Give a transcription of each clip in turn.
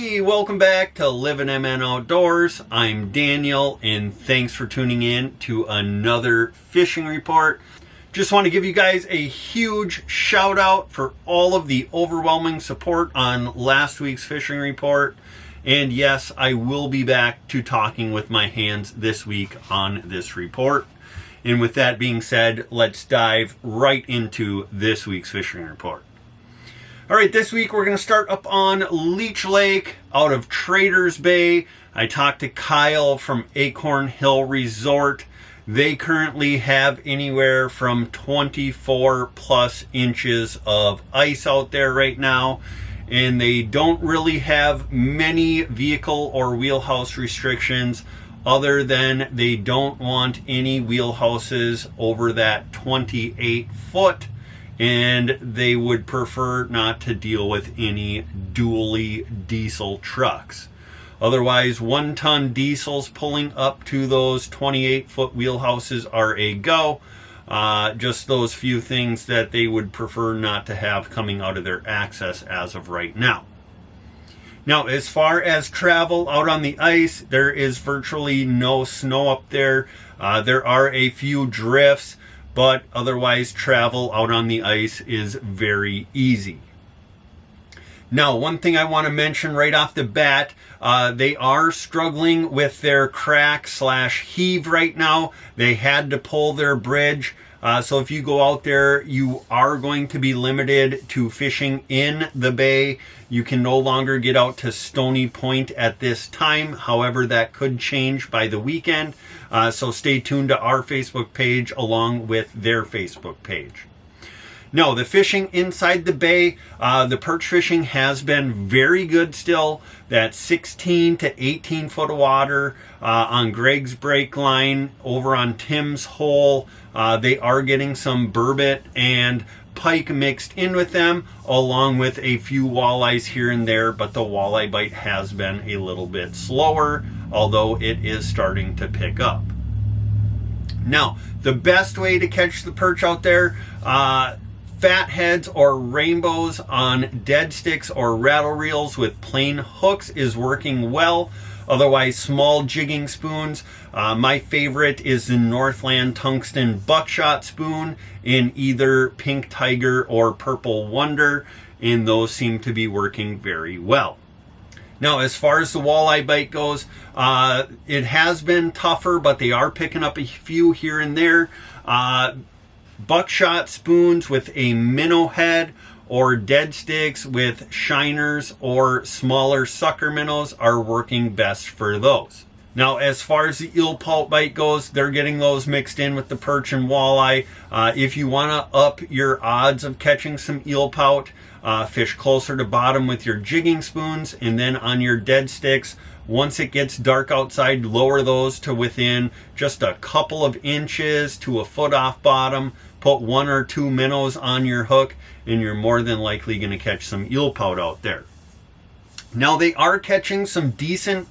Hey, welcome back to Livin MN Outdoors. I'm Daniel, and thanks for tuning in to another fishing report. Just want to give you guys a huge shout out for all of the overwhelming support on last week's fishing report. And yes, I will be back to talking with my hands this week on this report. And with that being said, let's dive right into this week's fishing report. All right, this week we're going to start up on Leech Lake out of Traders Bay. I talked to Kyle from Acorn Hill Resort. They currently have anywhere from 24 plus inches of ice out there right now, and they don't really have many vehicle or wheelhouse restrictions other than they don't want any wheelhouses over that 28 foot. And they would prefer not to deal with any dually diesel trucks. Otherwise, 1-ton diesels pulling up to those 28-foot wheelhouses are a go. Just those few things that they would prefer not to have coming out of their access as of right now. Now, as far as travel out on the ice, there is virtually no snow up there. There are a few drifts, but otherwise travel out on the ice is very easy. Now, one thing I want to mention right off the bat, they are struggling with their crack/heave right now. They had to pull their bridge. So if you go out there, you are going to be limited to fishing in the bay. You can no longer get out to Stony Point at this time. However, that could change by the weekend. So stay tuned to our Facebook page along with their Facebook page. No, the fishing inside the bay, the perch fishing has been very good still. That 16 to 18 foot of water on Greg's break line over on Tim's hole. They are getting some burbot and pike mixed in with them, along with a few walleyes here and there, but the walleye bite has been a little bit slower, although it is starting to pick up. Now, the best way to catch the perch out there, fatheads or rainbows on dead sticks or rattle reels with plain hooks is working well. Otherwise, small jigging spoons. My favorite is the Northland Tungsten Buckshot Spoon in either Pink Tiger or Purple Wonder, and those seem to be working very well. Now, as far as the walleye bite goes, it has been tougher, but they are picking up a few here and there. Buckshot spoons with a minnow head or dead sticks with shiners or smaller sucker minnows are working best for those. Now, as far as the eel pout bite goes, they're getting those mixed in with the perch and walleye. If you want to up your odds of catching some eel pout, fish closer to bottom with your jigging spoons, and then on your dead sticks, once it gets dark outside, lower those to within just a couple of inches to a foot off bottom. Put 1 or 2 minnows on your hook, and you're more than likely going to catch some eel pout out there. Now, they are catching some decent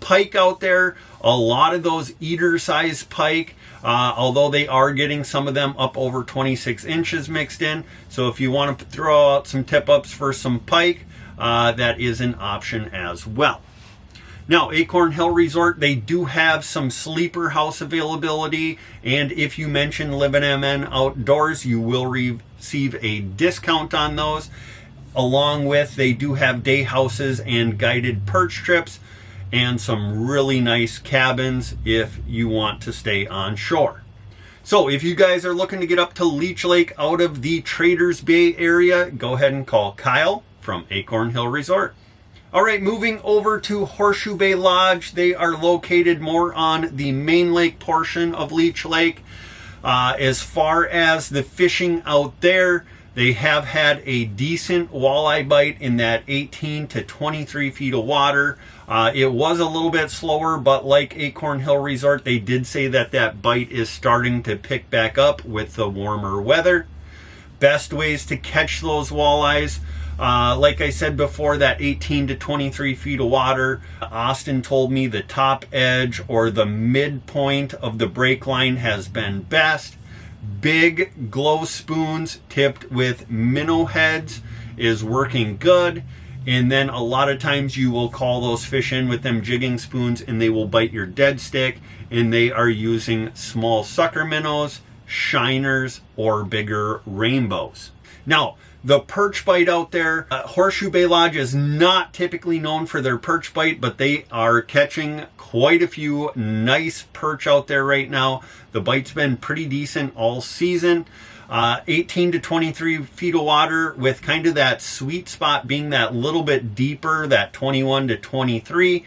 pike out there. A lot of those eater-sized pike, although they are getting some of them up over 26 inches mixed in. So if you want to throw out some tip-ups for some pike, that is an option as well. Now, Acorn Hill Resort, they do have some sleeper house availability, and if you mention Livin MN Outdoors, you will receive a discount on those. Along with, they do have day houses and guided perch trips, and some really nice cabins if you want to stay on shore. So if you guys are looking to get up to Leech Lake out of the Traders Bay area, go ahead and call Kyle from Acorn Hill Resort. All right, moving over to Horseshoe Bay Lodge. They are located more on the main lake portion of Leech Lake. As far as the fishing out there, they have had a decent walleye bite in that 18 to 23 feet of water. It was a little bit slower, but like Acorn Hill Resort, they did say that that bite is starting to pick back up with the warmer weather. Best ways to catch those walleyes, like I said before, that 18 to 23 feet of water. Austin told me the top edge or the midpoint of the break line has been best. Big glow spoons tipped with minnow heads is working good. And then a lot of times you will call those fish in with them jigging spoons and they will bite your dead stick, and they are using small sucker minnows, shiners, or bigger rainbows. Now, the perch bite out there, Horseshoe Bay Lodge is not typically known for their perch bite, but they are catching quite a few nice perch out there right now. The bite's been pretty decent all season. 18 to 23 feet of water, with kind of that sweet spot being that little bit deeper, that 21 to 23.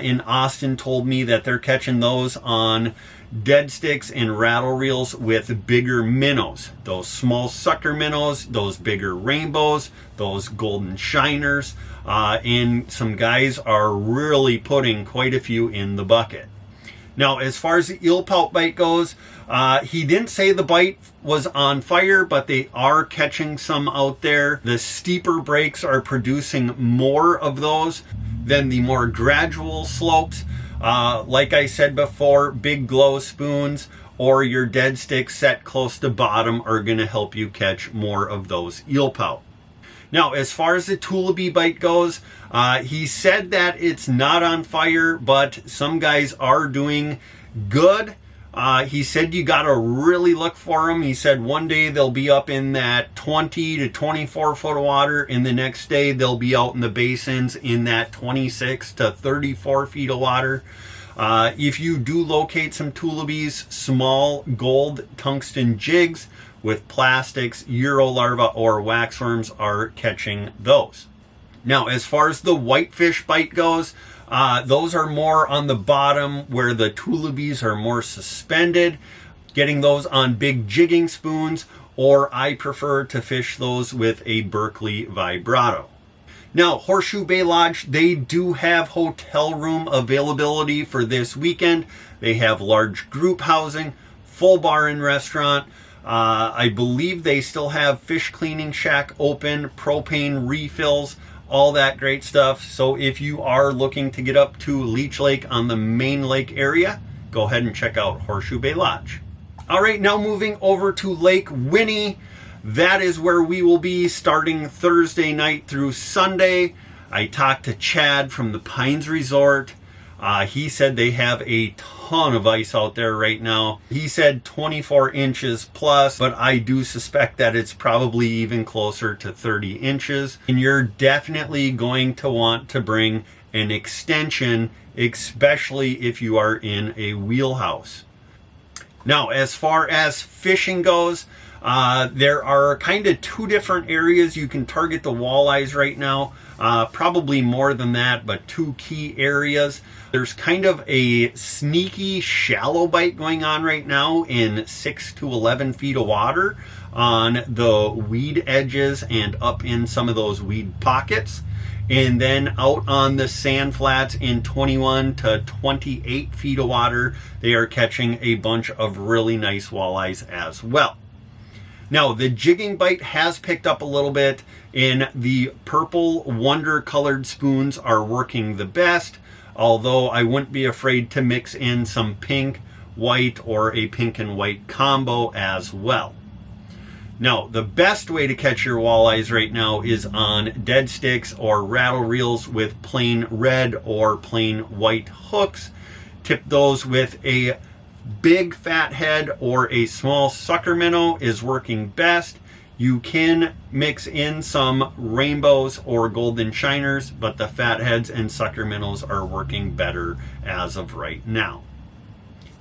In Austin told me that they're catching those on dead sticks and rattle reels with bigger minnows. Those small sucker minnows, those bigger rainbows, those golden shiners, and some guys are really putting quite a few in the bucket. Now, as far as the eel pout bite goes, he didn't say the bite was on fire, but they are catching some out there. The steeper breaks are producing more of those than the more gradual slopes. Like I said before, big glow spoons or your dead stick set close to bottom are going to help you catch more of those eel pout. Now, as far as the tulipy bite goes, he said that it's not on fire, but some guys are doing good. He said you got to really look for them. He said one day they'll be up in that 20 to 24 foot of water, and the next day they'll be out in the basins in that 26 to 34 feet of water. If you do locate some tulipies, small gold tungsten jigs with plastics, Euro larva, or waxworms are catching those. Now, as far as the whitefish bite goes, those are more on the bottom where the tulipies are more suspended. Getting those on big jigging spoons, or I prefer to fish those with a Berkeley vibrato. Now, Horseshoe Bay Lodge, they do have hotel room availability for this weekend. They have large group housing, full bar and restaurant. I believe they still have fish cleaning shack open, propane refills, all that great stuff. So if you are looking to get up to Leech Lake on the main lake area, go ahead and check out Horseshoe Bay Lodge. All right, now moving over to Lake Winnie. That is where we will be starting Thursday night through Sunday. I talked to Chad from the Pines Resort. He said they have a ton of ice out there right now. He said 24 inches plus, but I do suspect that it's probably even closer to 30 inches. And you're definitely going to want to bring an extension, especially if you are in a wheelhouse. Now, as far as fishing goes, there are kind of two different areas you can target the walleyes right now. Probably more than that, but two key areas. There's kind of a sneaky shallow bite going on right now in 6 to 11 feet of water on the weed edges and up in some of those weed pockets. And then out on the sand flats in 21 to 28 feet of water, they are catching a bunch of really nice walleyes as well. Now, the jigging bite has picked up a little bit, and the purple wonder colored spoons are working the best, although I wouldn't be afraid to mix in some pink, white, or a pink and white combo as well. Now, the best way to catch your walleyes right now is on dead sticks or rattle reels with plain red or plain white hooks. Tip those with a big fat head or a small sucker minnow is working best. You can mix in some rainbows or golden shiners, but the fat heads and sucker minnows are working better as of right now.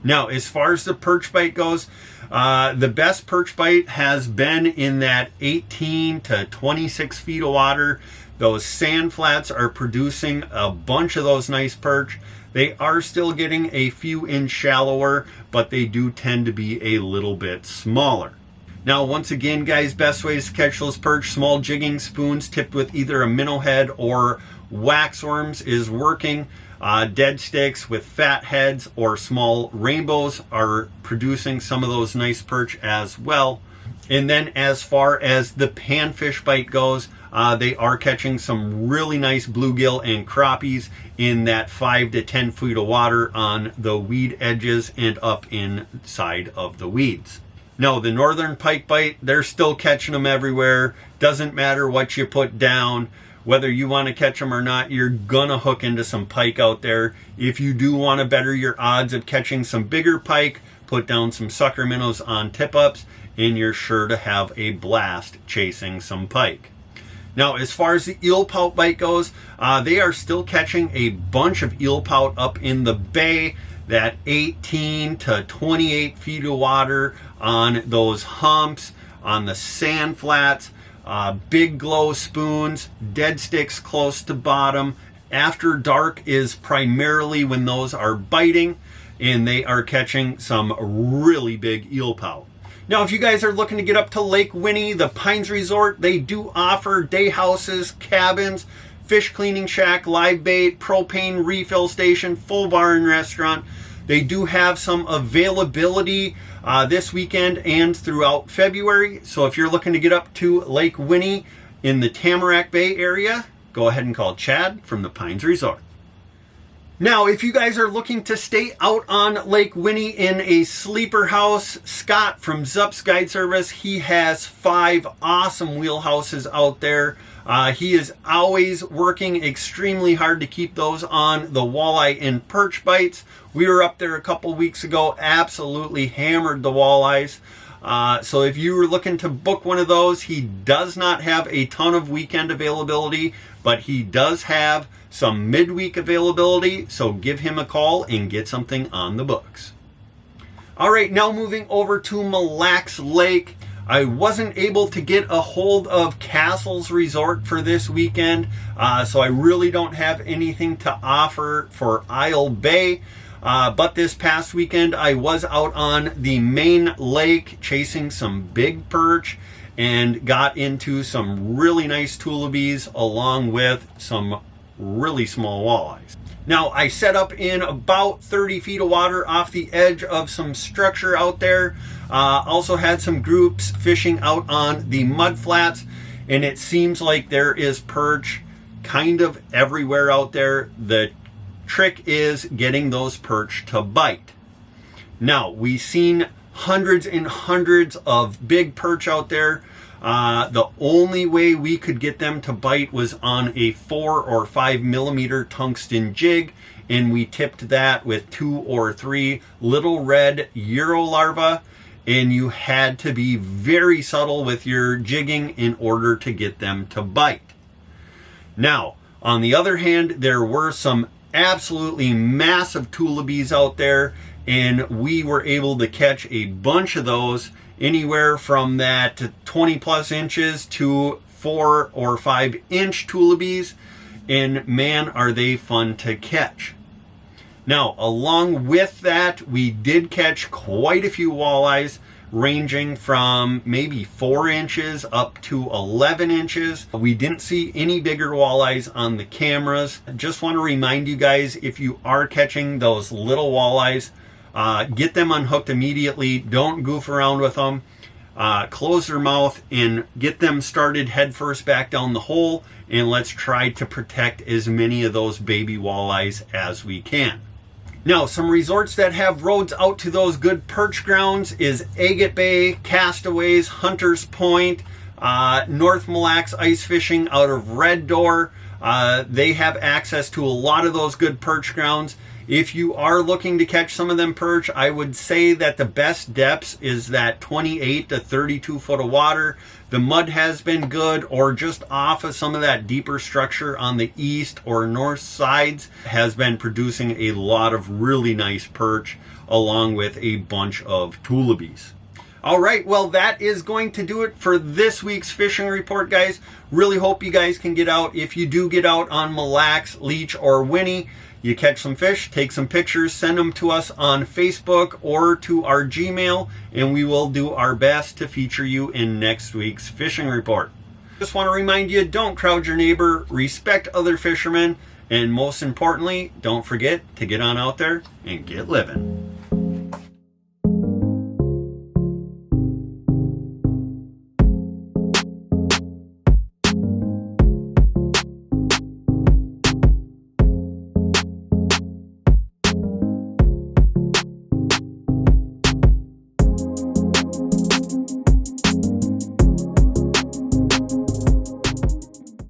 Now, as far as the perch bite goes, the best perch bite has been in that 18 to 26 feet of water. Those sand flats are producing a bunch of those nice perch. They are still getting a few inch shallower, but they do tend to be a little bit smaller. Now, once again, guys, best ways to catch those perch, small jigging spoons tipped with either a minnow head or waxworms is working. Dead sticks with fat heads or small rainbows are producing some of those nice perch as well. And then as far as the panfish bite goes, they are catching some really nice bluegill and crappies in that 5 to 10 feet of water on the weed edges and up inside of the weeds. Now, the northern pike bite, they're still catching them everywhere. Doesn't matter what you put down. whether you want to catch them or not, you're gonna hook into some pike out there. If you do want to better your odds of catching some bigger pike, put down some sucker minnows on tip-ups, and you're sure to have a blast chasing some pike. Now, as far as the eel pout bite goes, they are still catching a bunch of eel pout up in the bay, that 18 to 28 feet of water on those humps, on the sand flats, big glow spoons, dead sticks close to bottom. After dark is primarily when those are biting, and they are catching some really big eel pout. Now, if you guys are looking to get up to Lake Winnie, the Pines Resort, they do offer day houses, cabins, fish cleaning shack, live bait, propane refill station, full bar and restaurant. They do have some availability this weekend and throughout February. So if you're looking to get up to Lake Winnie in the Tamarack Bay area, go ahead and call Chad from the Pines Resort. Now, if you guys are looking to stay out on Lake Winnie in a sleeper house, Scott from zupsguideservice, he has 5 awesome wheelhouses out there. He is always working extremely hard to keep those on the walleye and perch bites. We were up there a couple weeks ago, absolutely hammered the walleyes. So if you were looking to book one of those, he does not have a ton of weekend availability, but he does have some midweek availability, so give him a call and get something on the books. All right, now moving over to Mille Lacs Lake. I wasn't able to get a hold of Castle's Resort for this weekend, so I really don't have anything to offer for Isle Bay. But this past weekend, I was out on the main lake chasing some big perch and got into some really nice tullabies along with some really small walleyes. Now, I set up in about 30 feet of water off the edge of some structure out there. Also had some groups fishing out on the mud flats, and it seems like there is perch kind of everywhere out there. The trick is getting those perch to bite. Now, we've seen hundreds and hundreds of big perch out there. The only way we could get them to bite was on a 4 or 5 millimeter tungsten jig, and we tipped that with 2 or 3 little red Euro larvae, and you had to be very subtle with your jigging in order to get them to bite. Now, on the other hand, there were some absolutely massive tullabies out there, and we were able to catch a bunch of those, anywhere from that 20 plus inches to 4 or 5 inch tullabies, and man, are they fun to catch. Now, along with that, we did catch quite a few walleyes, ranging from maybe 4 inches up to 11 inches. We didn't see any bigger walleyes on the cameras. Just want to remind you guys, if you are catching those little walleyes, get them unhooked immediately. Don't goof around with them. Close their mouth and get them started head first back down the hole, and let's try to protect as many of those baby walleyes as we can. Now, some resorts that have roads out to those good perch grounds is Agate Bay, Castaways, Hunters Point, North Mille Lacs Ice Fishing out of Red Door. They have access to a lot of those good perch grounds. If you are looking to catch some of them perch, I would say that the best depths is that 28 to 32 foot of water. The mud has been good, or just off of some of that deeper structure on the east or north sides has been producing a lot of really nice perch, along with a bunch of tullabies. All right, well, that is going to do it for this week's fishing report, guys. Really hope you guys can get out. If you do get out on Mille Lacs, Leech, or Winnie, you catch some fish, take some pictures, send them to us on Facebook or to our Gmail, and we will do our best to feature you in next week's fishing report. Just want to remind you, don't crowd your neighbor, respect other fishermen, and most importantly, don't forget to get on out there and get living.